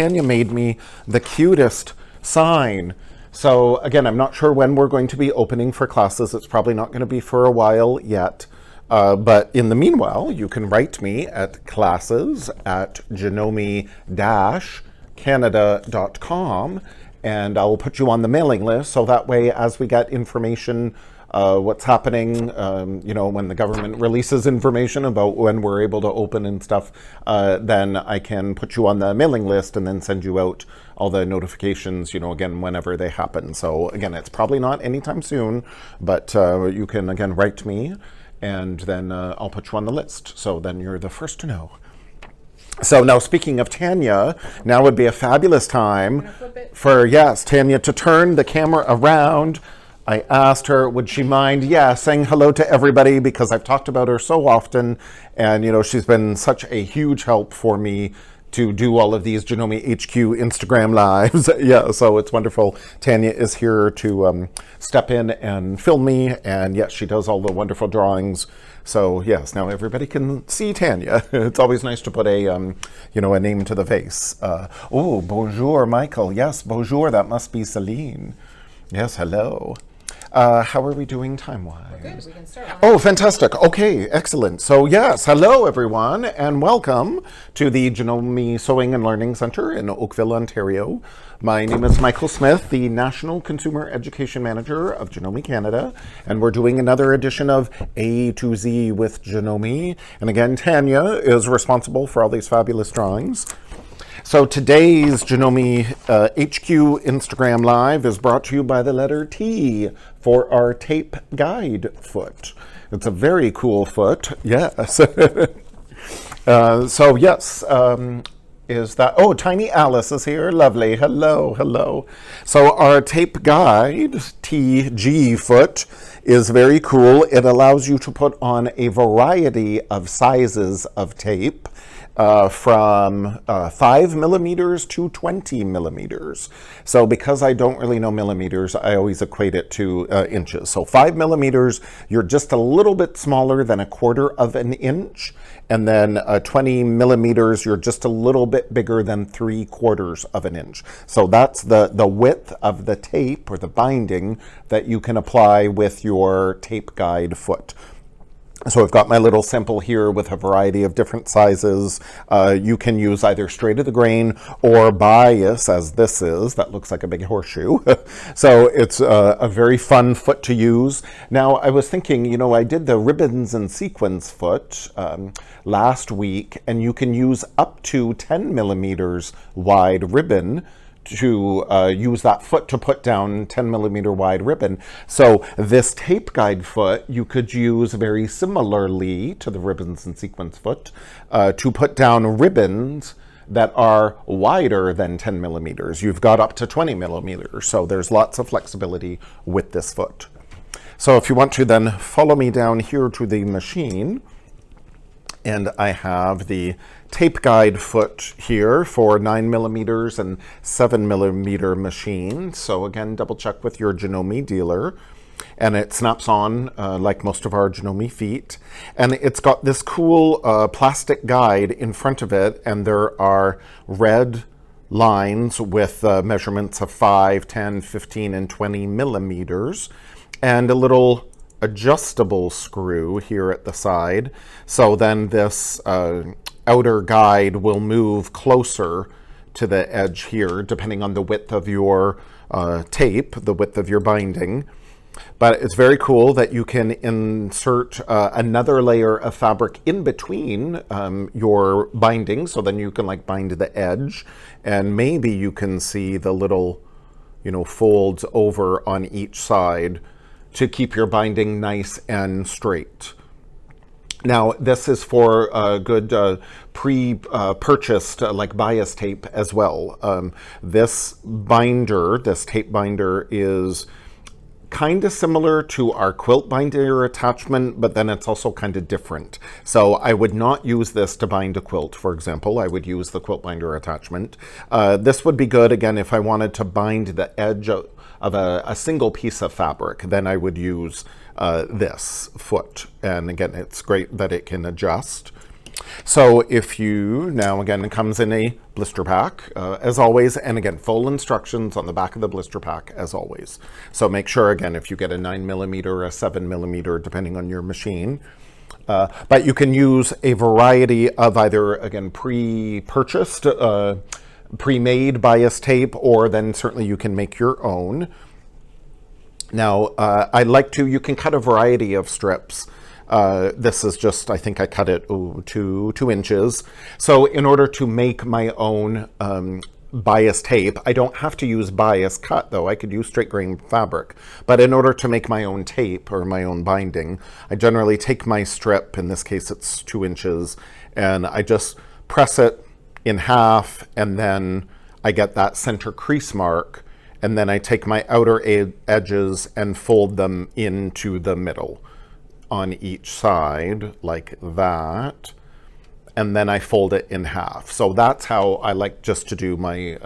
Tanya made me the cutest sign. So again, I'm not sure when we're going to be opening for classes. It's probably not going to be for a while yet. But in the meanwhile, you can write me at classes@janome-canada.com, and I'll put you on the mailing list, so that way as we get information, what's happening, when the government releases information about when we're able to open and stuff, then I can put you on the mailing list and then send you out all the notifications, again, whenever they happen. So again, it's probably not anytime soon, but you can, again, write me, and then I'll put you on the list. So then you're the first to know. So now, speaking of Tanya, now would be a fabulous time for, Tanya to turn the camera around. I asked her, would she mind, saying hello to everybody, because I've talked about her so often, and, she's been such a huge help for me to do all of these Janome HQ Instagram lives. So it's wonderful. Tanya is here to step in and film me, and yes, she does all the wonderful drawings. So yes, now everybody can see Tanya. It's always nice to put a, a name to the face. Oh, bonjour, Michael. Yes, bonjour, that must be Celine. Yes, hello. How are we doing time-wise? We're good. We can start. Oh, fantastic. Okay, excellent. So yes, hello everyone, and welcome to the Janome Sewing and Learning Center in Oakville, Ontario. My name is Michael Smith, the National Consumer Education Manager of Janome Canada, and we're doing another edition of A to Z with Janome. And again, Tanya is responsible for all these fabulous drawings. So today's Janome HQ Instagram Live is brought to you by the letter T for our tape guide foot. It's a very cool foot, yes. Is that, oh, Tiny Alice is here, lovely, hello, hello. So our tape guide, TG foot, is very cool. It allows you to put on a variety of sizes of tape, from 5 millimeters to 20 millimeters. So because I don't really know millimeters, I always equate it to inches. So 5 millimeters, you're just a little bit smaller than 1/4 of an inch. And then 20 millimeters, you're just a little bit bigger than 3/4 of an inch. So that's the width of the tape or the binding that you can apply with your tape guide foot. So I've got my little sample here with a variety of different sizes. You can use either straight of the grain or bias, as this is. That looks like a big horseshoe. So it's a very fun foot to use. Now, I was thinking, I did the ribbons and sequins foot last week, and you can use up to 10 millimeters wide ribbon to use that foot to put down 10 millimeter wide ribbon. So this tape guide foot, you could use very similarly to the ribbons and sequins foot to put down ribbons that are wider than 10 millimeters. You've got up to 20 millimeters, so there's lots of flexibility with this foot. So if you want to then follow me down here to the machine, and I have the tape guide foot here for 9 millimeters and 7 millimeter machine. So again, double check with your Janome dealer. And it snaps on like most of our Janome feet. And it's got this cool plastic guide in front of it, and there are red lines with measurements of 5, 10, 15, and 20 millimeters, and a little adjustable screw here at the side. So then this outer guide will move closer to the edge here, depending on the width of your tape, the width of your binding. But it's very cool that you can insert another layer of fabric in between your binding, so then you can like bind the edge, and maybe you can see the little, folds over on each side to keep your binding nice and straight. Now, this is for good pre-purchased like bias tape as well. This binder, this tape binder, is kind of similar to our quilt binder attachment, but then it's also kind of different. So I would not use this to bind a quilt, for example. I would use the quilt binder attachment. This would be good, again, if I wanted to bind the edge of a single piece of fabric. Then I would use this foot. And again, it's great that it can adjust. So if you, now again, it comes in a blister pack, as always, and again, full instructions on the back of the blister pack, as always. So make sure, again, if you get a 9mm or a 7mm, depending on your machine, but you can use a variety of either, again, pre-purchased, pre-made bias tape, or then certainly you can make your own. Now, you can cut a variety of strips. This is just, I think I cut it 2 inches. So in order to make my own bias tape, I don't have to use bias cut though. I could use straight grain fabric. But in order to make my own tape or my own binding, I generally take my strip, in this case it's 2 inches, and I just press it in half, and then I get that center crease mark, and then I take my outer edges and fold them into the middle on each side like that, and then I fold it in half. So that's how I like just to do my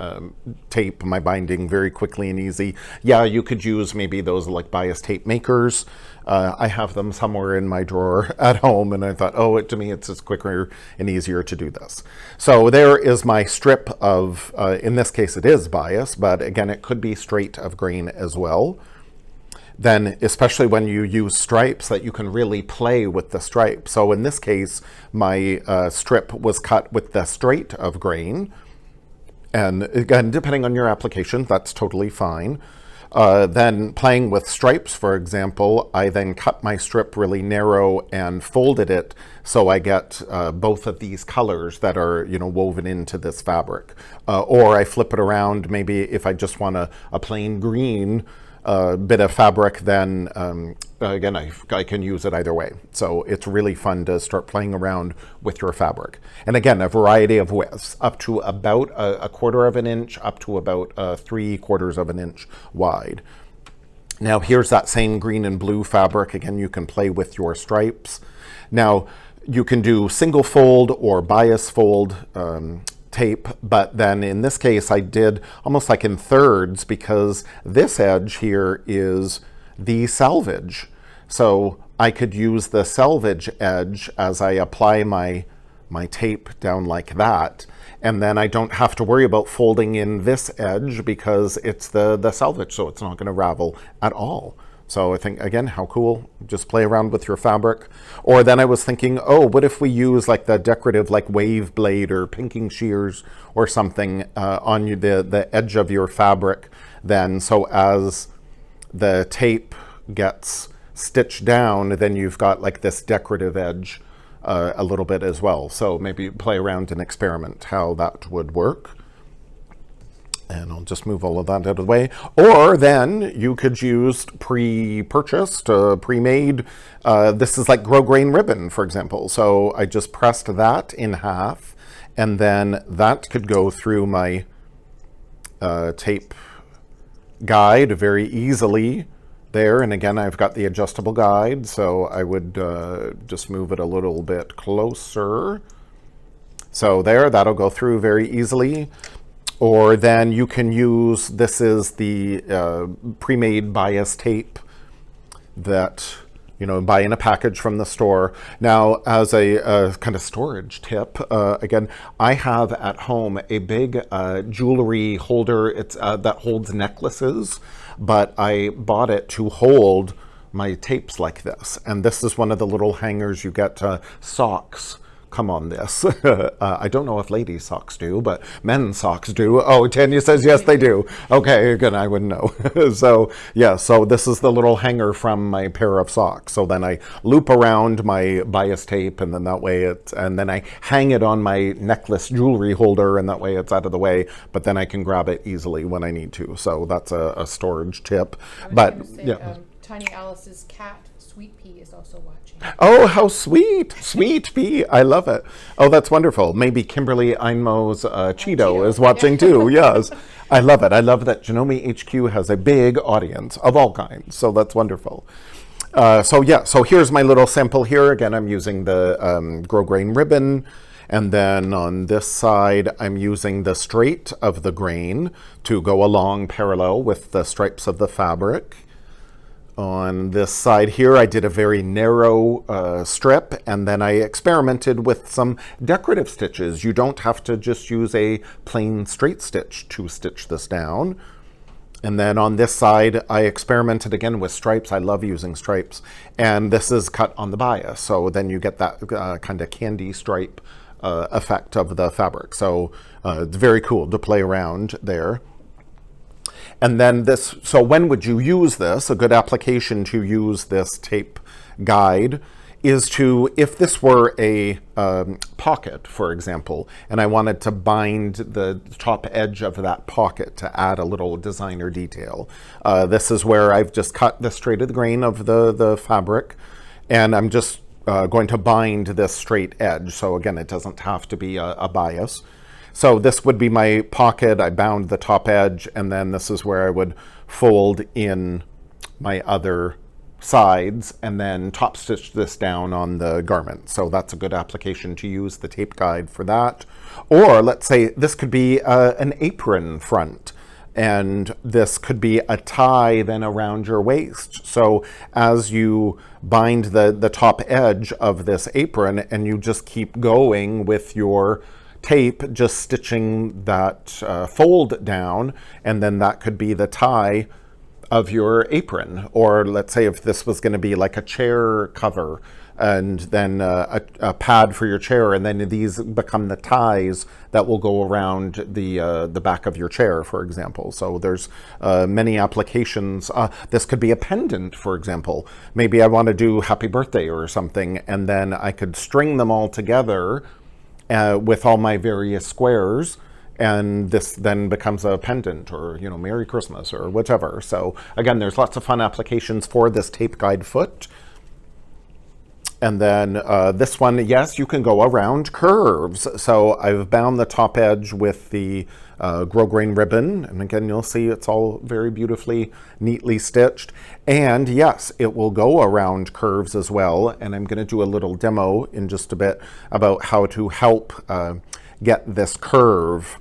tape, my binding, very quickly and easy. Yeah, you could use maybe those like bias tape makers. I have them somewhere in my drawer at home, and I thought, oh, to me it's just quicker and easier to do this. So there is my strip of, in this case it is bias, but again it could be straight of grain as well. Then, especially when you use stripes, that you can really play with the stripe. So in this case, my strip was cut with the straight of grain. And again, depending on your application, that's totally fine. Then playing with stripes, for example, I then cut my strip really narrow and folded it so I get both of these colors that are, woven into this fabric. Or I flip it around, maybe if I just want a plain green bit of fabric, then again, I can use it either way. So it's really fun to start playing around with your fabric. And again, a variety of widths, up to about a 1/4 of an inch, up to about 3/4 of an inch wide. Now here's that same green and blue fabric. Again, you can play with your stripes. Now you can do single fold or bias fold tape, but then in this case I did almost like in thirds, because this edge here is the selvage. So I could use the selvage edge as I apply my tape down like that, and then I don't have to worry about folding in this edge because it's the selvage, so it's not going to ravel at all. So I think, again, how cool. Just play around with your fabric. Or then I was thinking, oh, what if we use like the decorative like wave blade or pinking shears or something on the edge of your fabric then, so as the tape gets stitched down, then you've got like this decorative edge a little bit as well. So maybe play around and experiment how that would work. And I'll just move all of that out of the way. Or then you could use pre-purchased, pre-made. This is like grosgrain ribbon, for example. So I just pressed that in half, and then that could go through my tape guide very easily there. And again, I've got the adjustable guide, so I would just move it a little bit closer. So there, that'll go through very easily. Or then you can use, this is the pre-made bias tape that buy in a package from the store. Now, as a kind of storage tip, again, I have at home a big jewelry holder. It's that holds necklaces, but I bought it to hold my tapes like this. And this is one of the little hangers you get socks come on this. I don't know if ladies' socks do, but men's socks do. Oh, Tanya says yes, they do. Okay, again, I wouldn't know. So yeah, so this is the little hanger from my pair of socks. So then I loop around my bias tape, and then that way and then I hang it on my necklace jewelry holder, and that way it's out of the way, but then I can grab it easily when I need to. So that's a storage tip. But say, yeah. Tiny Alice's cat, Sweet Pea, is also watching. Oh, how sweet. Sweet Pea. I love it. Oh, that's wonderful. Maybe Kimberly Einmo's Cheeto is watching too. Yes. I love it. I love that Janome HQ has a big audience of all kinds. So that's wonderful. So here's my little sample here. Again, I'm using the grosgrain ribbon. And then on this side, I'm using the straight of the grain to go along parallel with the stripes of the fabric. On this side here, I did a very narrow strip, and then I experimented with some decorative stitches. You don't have to just use a plain straight stitch to stitch this down. And then on this side, I experimented again with stripes. I love using stripes. And this is cut on the bias, so then you get that kind of candy stripe effect of the fabric. So it's very cool to play around there. And then this, so when would you use this? A good application to use this tape guide is to, if this were a pocket, for example, and I wanted to bind the top edge of that pocket to add a little designer detail. This is where I've just cut the straight of the grain of the fabric, and I'm just going to bind this straight edge. So again, it doesn't have to be a bias. So this would be my pocket. I bound the top edge, and then this is where I would fold in my other sides and then top stitch this down on the garment. So that's a good application to use the tape guide for that. Or let's say this could be an apron front, and this could be a tie then around your waist. So as you bind the top edge of this apron, and you just keep going with your tape, just stitching that fold down, and then that could be the tie of your apron. Or let's say if this was going to be like a chair cover, and then a pad for your chair, and then these become the ties that will go around the back of your chair, for example. So there's many applications. This could be a pendant, for example. Maybe I want to do happy birthday or something, and then I could string them all together with all my various squares, and this then becomes a pendant, or Merry Christmas or whatever. So again, there's lots of fun applications for this tape guide foot. And then this one, yes, you can go around curves. So I've bound the top edge with the grosgrain ribbon, and again, you'll see it's all very beautifully, neatly stitched. And yes, it will go around curves as well, and I'm going to do a little demo in just a bit about how to help get this curve.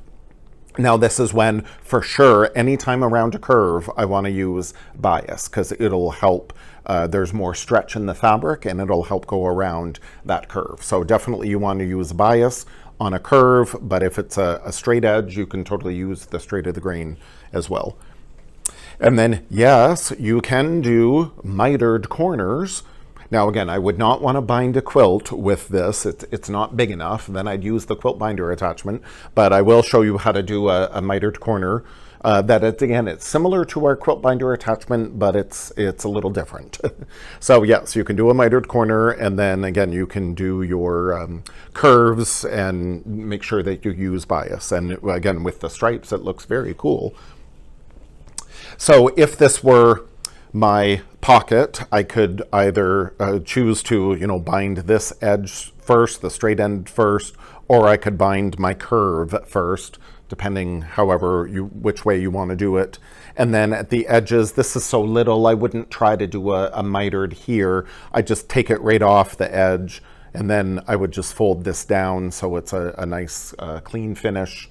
Now this is when, for sure, anytime around a curve, I want to use bias, because it'll help. There's more stretch in the fabric, and it'll help go around that curve. So definitely you want to use bias on a curve, but if it's a straight edge, you can totally use the straight of the grain as well. And then, yes, you can do mitered corners. Now again, I would not want to bind a quilt with this. It's not big enough. Then I'd use the quilt binder attachment, but I will show you how to do a mitered corner. It's similar to our quilt binder attachment, but it's a little different. So yes, you can do a mitered corner, and then again, you can do your curves and make sure that you use bias. And again, with the stripes, it looks very cool. So if this were my pocket, I could either choose to, bind this edge first, the straight end first, or I could bind my curve first, depending which way you want to do it. And then at the edges, this is so little, I wouldn't try to do a mitered here. I just take it right off the edge, and then I would just fold this down so it's a nice clean finish,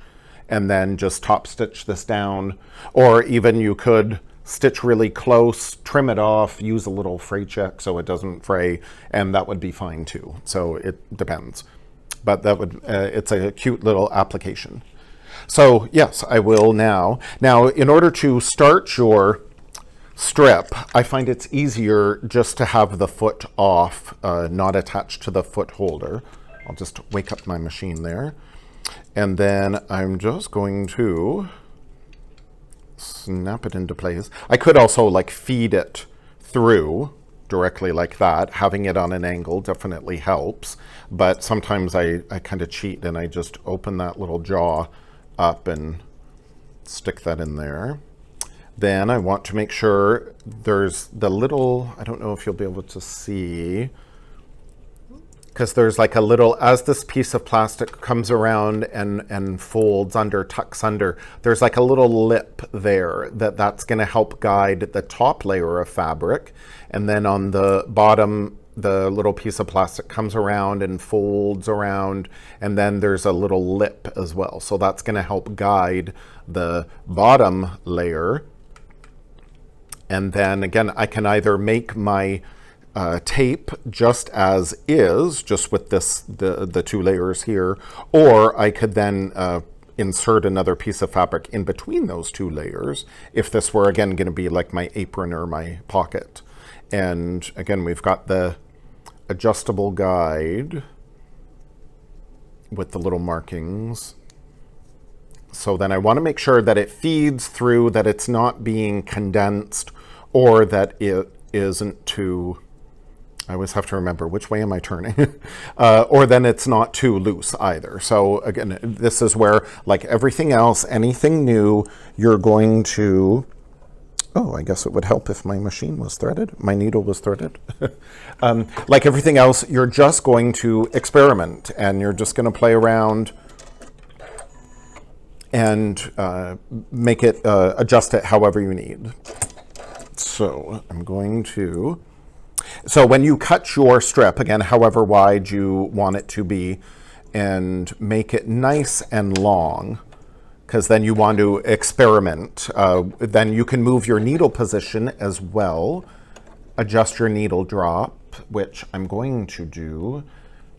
and then just top stitch this down. Or even you could stitch really close, trim it off, use a little fray check so it doesn't fray, and that would be fine too. So it depends, but that would it's a cute little application. So yes, I will now. Now, in order to start your strip, I find it's easier just to have the foot off, not attached to the foot holder. I'll just wake up my machine there, and then I'm just going to snap it into place. I could also feed it through directly like that. Having it on an angle definitely helps, but sometimes I kind of cheat and I just open that little jaw up and stick that in there. Then I want to make sure there's the little, I don't know if you'll be able to see, because there's a little, as this piece of plastic comes around and folds under, tucks under, there's a little lip there that's going to help guide the top layer of fabric. And then on the bottom, the little piece of plastic comes around and folds around, and then there's a little lip as well. So that's going to help guide the bottom layer. And then again, I can either make my tape just as is, just with the 2 layers here, or I could then insert another piece of fabric in between those 2 layers if this were again going to be like my apron or my pocket. And again, we've got the adjustable guide with the little markings. So then I want to make sure that it feeds through, that it's not being condensed, or that it isn't too, I always have to remember which way am I turning, or then it's not too loose either. So again, this is where, like everything else, anything new, you're going to, oh, I guess it would help if my machine was threaded, my needle was threaded. Like everything else, you're just going to experiment, and you're just going to play around and make it, adjust it however you need. So I'm going to, so when you cut your strip, again, however wide you want it to be, and make it nice and long, because then you want to experiment. Then you can move your needle position as well, adjust your needle drop, which I'm going to do.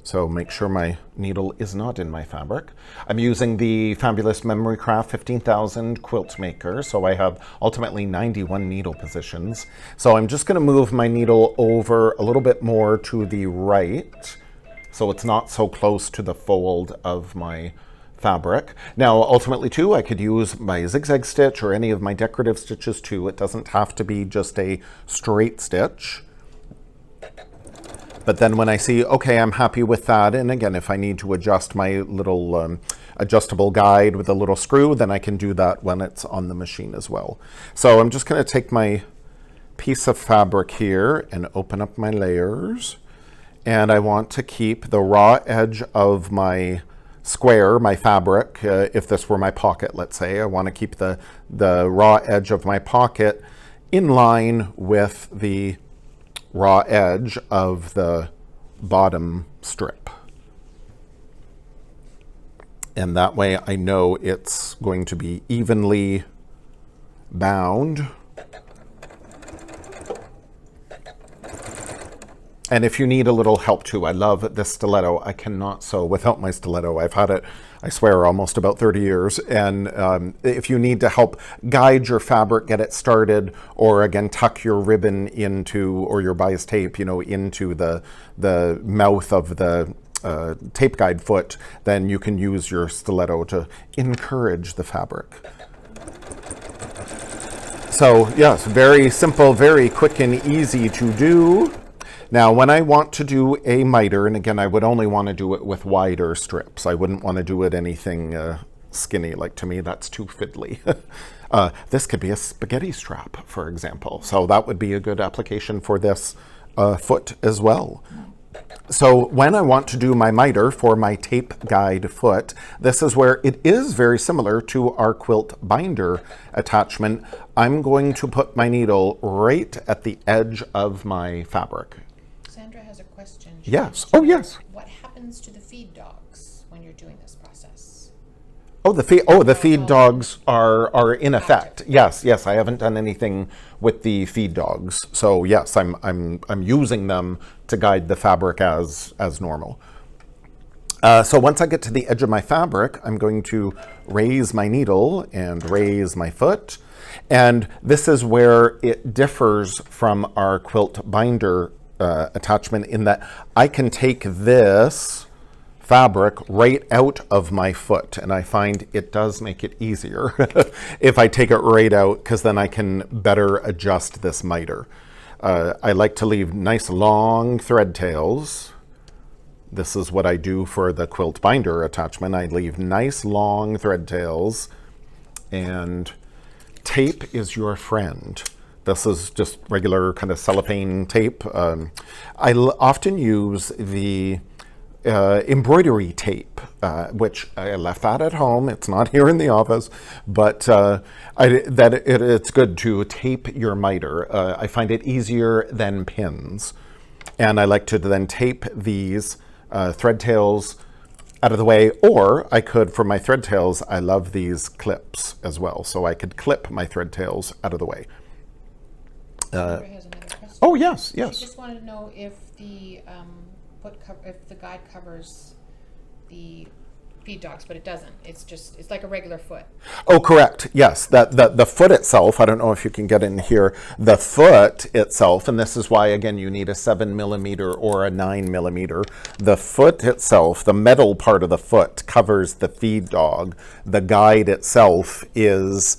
So make sure my needle is not in my fabric. I'm using the fabulous Memory Craft 15,000 quilt maker, so I have ultimately 91 needle positions. So I'm just going to move my needle over a little bit more to the right, so it's not so close to the fold of my fabric. Now, ultimately too, I could use my zigzag stitch or any of my decorative stitches too. It doesn't have to be just a straight stitch. But then when I see, okay, I'm happy with that, and again, if I need to adjust my little adjustable guide with a little screw, then I can do that when it's on the machine as well. So I'm just going to take my piece of fabric here and open up my layers. And I want to keep the raw edge of my square, my fabric, if this were my pocket, let's say, I want to keep the raw edge of my pocket in line with the raw edge of the bottom strip. And that way I know it's going to be evenly bound. And if you need a little help too, I love this stiletto. I cannot sew without my stiletto. I've had it, I swear, almost about 30 years. And if you need to help guide your fabric, get it started, or again, tuck your ribbon into, or your bias tape, you know, into the mouth of the tape guide foot, then you can use your stiletto to encourage the fabric. So yes, very simple, very quick and easy to do. Now, when I want to do a miter, and again, I would only want to do it with wider strips. I wouldn't want to do it anything skinny, like to me, that's too fiddly. This could be a spaghetti strap, for example. So that would be a good application for this foot as well. So when I want to do my miter for my tape guide foot, this is where it is very similar to our quilt binder attachment. I'm going to put my needle right at the edge of my fabric. Sandra has a question. Yes. Oh, yes. What happens to the feed dogs when you're doing this process? Oh, the feed dogs are in effect. Yes, yes. I haven't done anything with the feed dogs, so yes, I'm using them to guide the fabric as normal. So once I get to the edge of my fabric, I'm going to raise my needle and raise my foot, and this is where it differs from our quilt binder attachment in that I can take this fabric right out of my foot, and I find it does make it easier if I take it right out, because then I can better adjust this miter. I like to leave nice long thread tails. This is what I do for the quilt binder attachment. I leave nice long thread tails, and tape is your friend. This is just regular kind of cellophane tape. I often use the embroidery tape, which I left that at home. It's not here in the office, but it's good to tape your miter. I find it easier than pins. And I like to then tape these thread tails out of the way, or I could, for my thread tails, I love these clips as well. So I could clip my thread tails out of the way. Sandra has another question. Oh, yes, She yes. just wanted to know if the if the guide covers the feed dogs, but it doesn't. It's like a regular foot. Oh, correct. Yes, the foot itself. I don't know if you can get in here. The foot itself, and this is why again you need a 7mm or a 9mm. The foot itself, the metal part of the foot, covers the feed dog. The guide itself is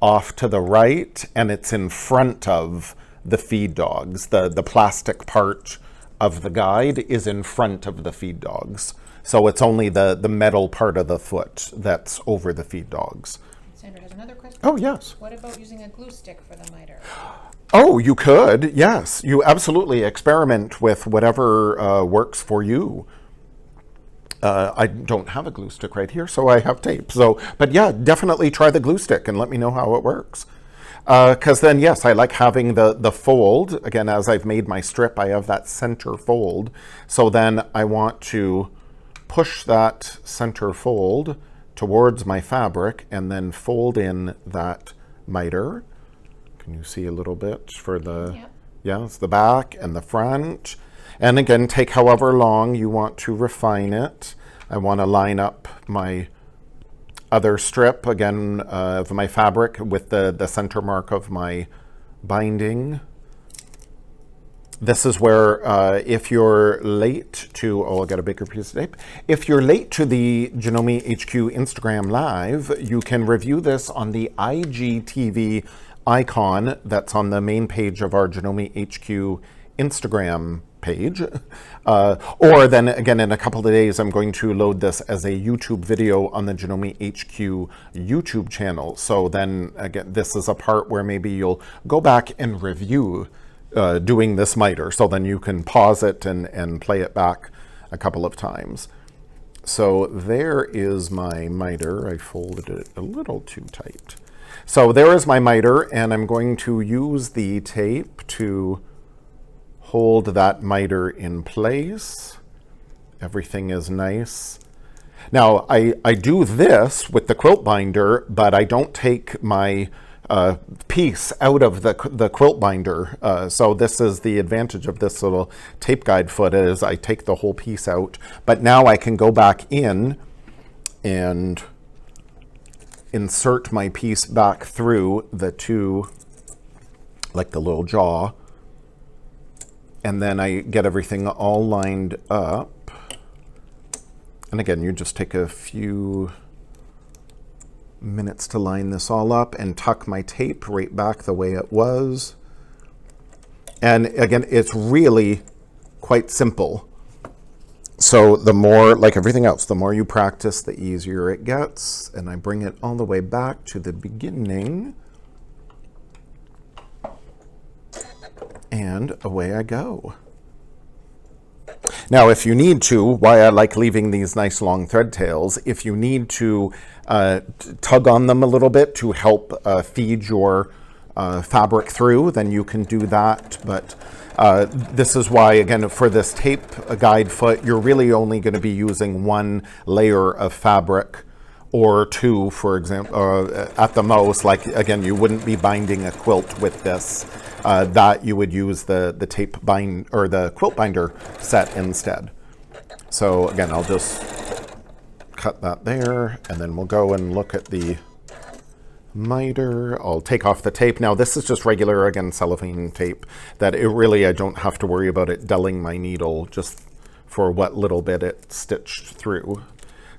off to the right, and it's in front of the feed dogs. The plastic part of the guide is in front of the feed dogs. So it's only the metal part of the foot that's over the feed dogs. Sandra has another question. Oh, yes. What about using a glue stick for the miter? Oh, you could. Yes. You absolutely experiment with whatever works for you. I don't have a glue stick right here, so I have tape. But yeah, definitely try the glue stick and let me know how it works. Because then, yes, I like having the fold. Again, as I've made my strip, I have that center fold. So then I want to push that center fold towards my fabric and then fold in that miter. Can you see a little bit for the, Yep. yeah, it's the back and the front. And again, take however long you want to refine it. I want to line up my other strip, again, of my fabric with the center mark of my binding. This is where if you're late to, oh, I'll get a bigger piece of tape. If you're late to the Janome HQ Instagram Live, you can review this on the IGTV icon that's on the main page of our Janome HQ Instagram page. Or then again, in a couple of days, I'm going to load this as a YouTube video on the Janome HQ YouTube channel. So then again, this is a part where maybe you'll go back and review doing this miter, so then you can pause it and play it back a couple of times. So there is my miter. I folded it a little too tight. So there is my miter, and I'm going to use the tape to hold that miter in place. Everything is nice. Now, I do this with the quilt binder, but I don't take my piece out of the quilt binder. So this is the advantage of this little tape guide foot, is I take the whole piece out, but now I can go back in and insert my piece back through the two, like the little jaw, and then I get everything all lined up. And again, you just take a few minutes to line this all up and tuck my tape right back the way it was. And again, it's really quite simple. So the more, like everything else, the more you practice, the easier it gets. And I bring it all the way back to the beginning. And away I go. Now, if you need to, why I like leaving these nice long thread tails, if you need to tug on them a little bit to help feed your fabric through, then you can do that. But this is why, again, for this tape guide foot, you're really only going to be using one layer of fabric or two, for example, at the most. Like, again, you wouldn't be binding a quilt with this. That you would use the tape bind or the quilt binder set instead. So again, I'll just cut that there, and then we'll go and look at the miter. I'll take off the tape. Now this is just regular, again, cellophane tape that it really, I don't have to worry about it dulling my needle just for what little bit it stitched through.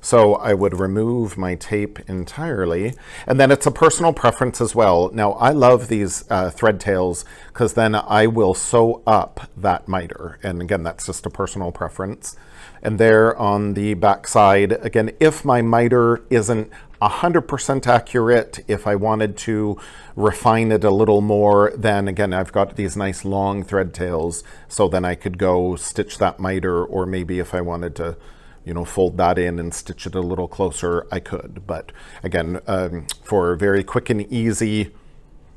So I would remove my tape entirely, and then it's a personal preference as well. Now I love these thread tails because then I will sew up that miter, and again, that's just a personal preference. And there on the back side, again, if my miter isn't 100% accurate, if I wanted to refine it a little more, then again, I've got these nice long thread tails, so then I could go stitch that miter, or maybe if I wanted to, you know, fold that in and stitch it a little closer, I could. But again, for very quick and easy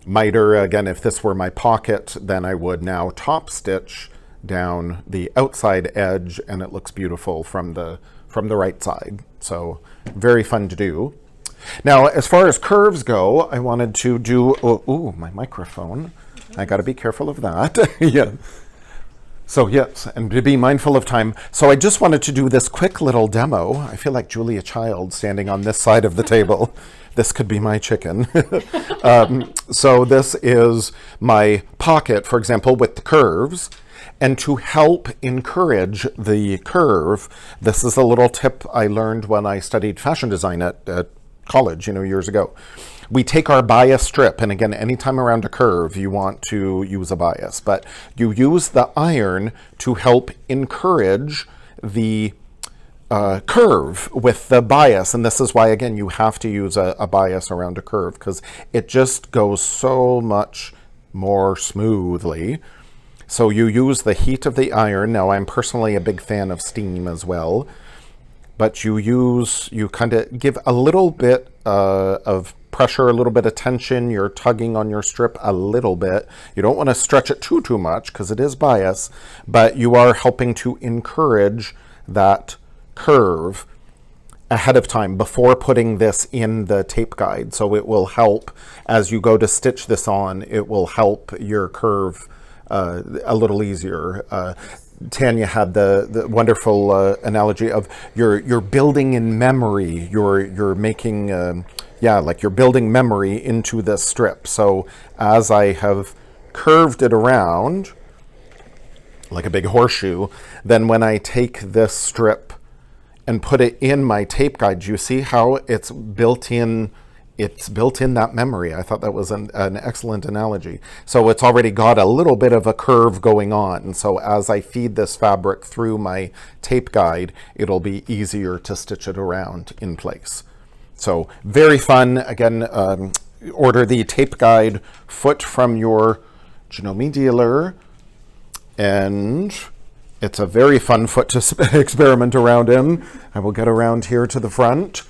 miter, again, if this were my pocket, then I would now top stitch down the outside edge, and it looks beautiful from the right side. So very fun to do. Now, as far as curves go, I wanted to do, oh, ooh, my microphone. I got to be careful of that. Yeah. So yes, and to be mindful of time. So I just wanted to do this quick little demo. I feel like Julia Child standing on this side of the table. This could be my chicken. So this is my pocket, for example, with the curves. And to help encourage the curve, this is a little tip I learned when I studied fashion design at college, years ago. We take our bias strip, and again, anytime around a curve, you want to use a bias, but you use the iron to help encourage the curve with the bias. And this is why, again, you have to use a bias around a curve, because it just goes so much more smoothly. So you use the heat of the iron. Now, I'm personally a big fan of steam as well, but you kind of give a little bit of pressure, a little bit of tension. You're tugging on your strip a little bit. You don't want to stretch it too much because it is bias, but you are helping to encourage that curve ahead of time before putting this in the tape guide. So it will help as you go to stitch this on, it will help your curve a little easier. Tanya had the wonderful analogy of you're building in memory. You're making like you're building memory into this strip. So as I have curved it around like a big horseshoe, then when I take this strip and put it in my tape guide, you see how it's built in that memory. I thought that was an excellent analogy. So it's already got a little bit of a curve going on. So as I feed this fabric through my tape guide, it'll be easier to stitch it around in place. So very fun. Again, order the tape guide foot from your Janome dealer, and it's a very fun foot to experiment around in. I will get around here to the front.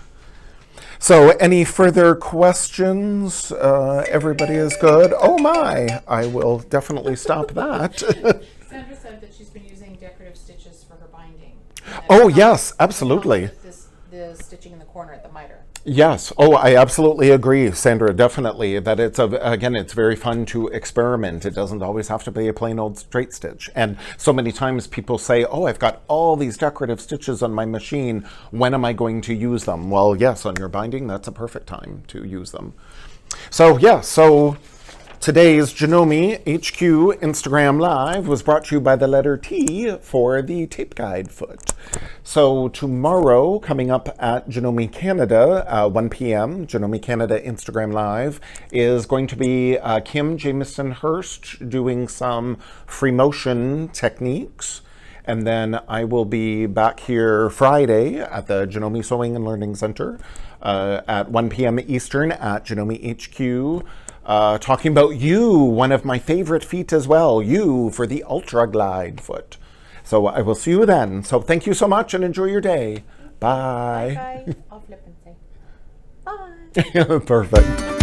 So any further questions? Everybody is good? Oh my, I will definitely stop that. Sandra said that she's been using decorative stitches for her binding. Oh yes, absolutely. The stitching in the corner at the miter. Yes. Oh, I absolutely agree, Sandra, definitely, that again, it's very fun to experiment. It doesn't always have to be a plain old straight stitch. And so many times people say, oh, I've got all these decorative stitches on my machine. When am I going to use them? Well, yes, on your binding, that's a perfect time to use them. So, yeah, today's Janome HQ Instagram Live was brought to you by the letter T for the tape guide foot. So tomorrow, coming up at Janome Canada, 1 p.m., Janome Canada Instagram Live, is going to be Kim Jamieson Hurst doing some free motion techniques. And then I will be back here Friday at the Janome Sewing and Learning Center at 1 p.m. Eastern at Janome HQ. Talking about one of my favorite feet as well, for the Ultra Glide foot. So I will see you then. So thank you so much and enjoy your day. Bye. Bye. I'll flip and say bye. Perfect.